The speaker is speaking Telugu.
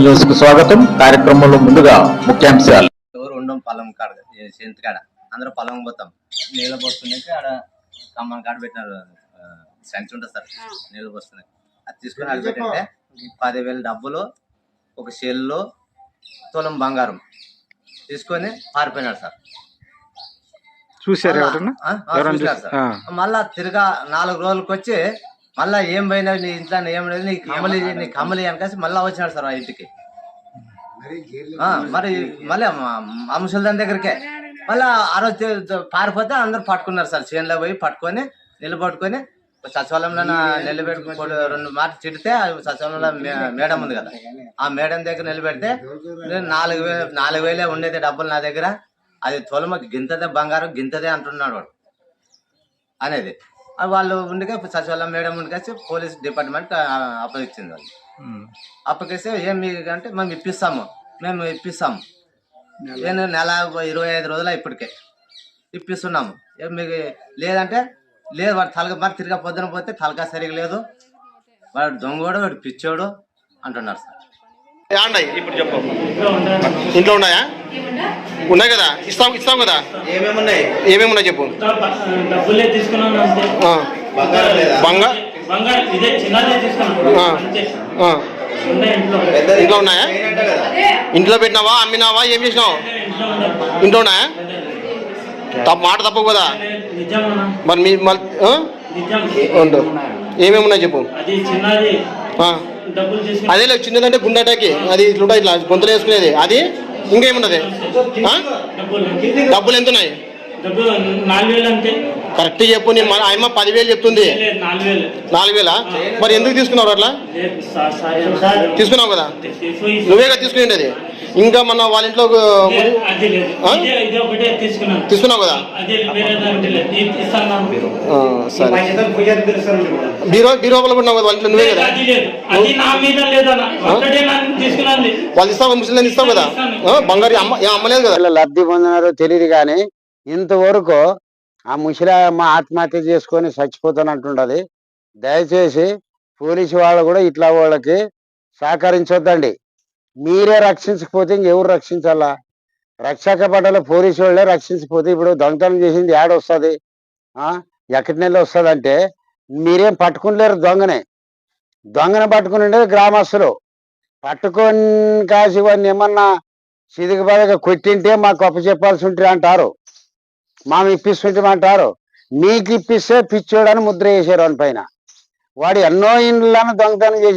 న్యూస్ కు స్వాగతం. కార్యక్రమంలో ముందుగా ముఖ్యాంశాలు. ఎవరు ఉండం పొలం కాడ సెంతు కాడ అందరూ పొలం పోతాం. నీళ్ళు పోస్తున్నాయి ఆడ కమ్మని కాడ పెట్టినారు. సంచి ఉంటుంది సార్, నీళ్ళు పోస్తున్నాయి. అది తీసుకుని ఆడ పెట్టంటే 10,000 డబ్బులు, ఒక షెల్లో తులం బంగారం తీసుకొని పారిపోయినాడు సార్. చూసారు చూసినారు సార్. మళ్ళా తిరగా 4 రోజులకి వచ్చి మళ్ళా ఏం పోయినా నీ ఇంట్లో ఏం లేదు, నీ కమ్మలి అనకాసి మళ్ళా వచ్చినాడు సార్ ఆ ఇంటికి. మరి మళ్ళీ ముసలిదాని దగ్గరికే మళ్ళీ ఆ రోజు పారిపోతే అందరు పట్టుకున్నారు సార్. చేనులో పోయి పట్టుకొని నిలబట్టుకొని సచివాలయంలో నిలబెట్టుకుని 2 మాటలు చిడితే సచివాలయంలో మేడం ఉంది కదా, ఆ మేడం దగ్గర నిలబెడితే 4,000 ఉండేది డబ్బులు నా దగ్గర, అది తొలమ గింతదే బంగారం గింతదే అంటున్నాడు వాడు అనేది. వాళ్ళు ఉండిగా సచివాలయం మేడం ఉండికేసి పోలీస్ డిపార్ట్మెంట్ అప్పగించింది. వాళ్ళు అప్పగిస్తే ఏం అంటే మేము ఇప్పిస్తాము నేను నెల 25 రోజులు ఇప్పటికే ఇప్పిస్తున్నాము. ఏం మీకు లేదంటే లేదు, వాడు మరి తిరిగా పొద్దున పోతే తలకా సరిగా లేదు, వాడు దొంగోడు, వాడు పిచ్చోడు అంటున్నారు సార్. ఇప్పుడు చెప్పు, ఇంట్లో ఉన్నాయా? ఉన్నాయి కదా, ఇస్తాం కదా. ఏమేమి ఉన్నాయి చెప్పు. డబ్బులే తీసుకున్నాను, ఇంట్లో ఉన్నాయా? ఇంట్లో పెట్టినావా, అమ్మినావా, ఏం చేసినావు? ఇంట్లో ఉన్నాయా? మాట తప్పవు కదా మరి. మీ ఉండు, ఏమేమి ఉన్నాయి చెప్పు. అదే లేదు, చిన్నదంటే గుండెటాకి, అది ఇట్లా ఇట్లా గొంతులు వేసుకునేది, అది ఇంకేమున్నది. డబ్బులు ఎంత ఉన్నాయి? 4,000 అంతే. కరెక్ట్ చెప్పు. నేను ఆయమ్మ 10,000 చెప్తుంది. 4,000 మరి ఎందుకు తీసుకున్నావు? అట్లా తీసుకున్నావు కదా, నువ్వేగా తీసుకునేది. అది ఇంకా మన వాళ్ళ ఇంట్లో తీసుకున్నావు కదా. సరే, బీరోపల ఉన్నావు కదా వాళ్ళ ఇంట్లో, నువ్వే కదా. వాళ్ళు ఇస్తావు, ముస్లిం ఇస్తావు కదా. బంగారు అమ్మలేదు కదా. లబ్ధి పొందినారో తెలియదు కానీ ఇంతవరకు ఆ ముసలమ్మ ఆత్మహత్య చేసుకొని చచ్చిపోతానంటుండది. దయచేసి పోలీసు వాళ్ళు కూడా ఇట్లా వాళ్ళకి సహకరించొద్దండి. మీరే రక్షించకపోతే ఇంకెవరు రక్షించాలా? రక్షక పడ్డలో పోలీసు వాళ్ళే రక్షించకపోతే ఇప్పుడు దొంగతనం చేసింది ఏడొస్తుంది, ఎక్కడి నెల వస్తుంది అంటే మీరేం పట్టుకునిలేరు. దొంగని పట్టుకుని ఉండేది గ్రామస్తులు. పట్టుకొని కాసి వాడిని ఏమన్నా సిదిగబాదగా కొట్టింటే మాకు అప్పు చెప్పాల్సి ఉంటుంది అంటారు, మాకు ఇప్పిస్తుంటామంటారు. మీకు ఇప్పిస్తే పిచ్చోడని ముద్ర వేసారు వాని పైన. వాడు ఎన్నో ఇండ్లను దొంగతనం చేసిన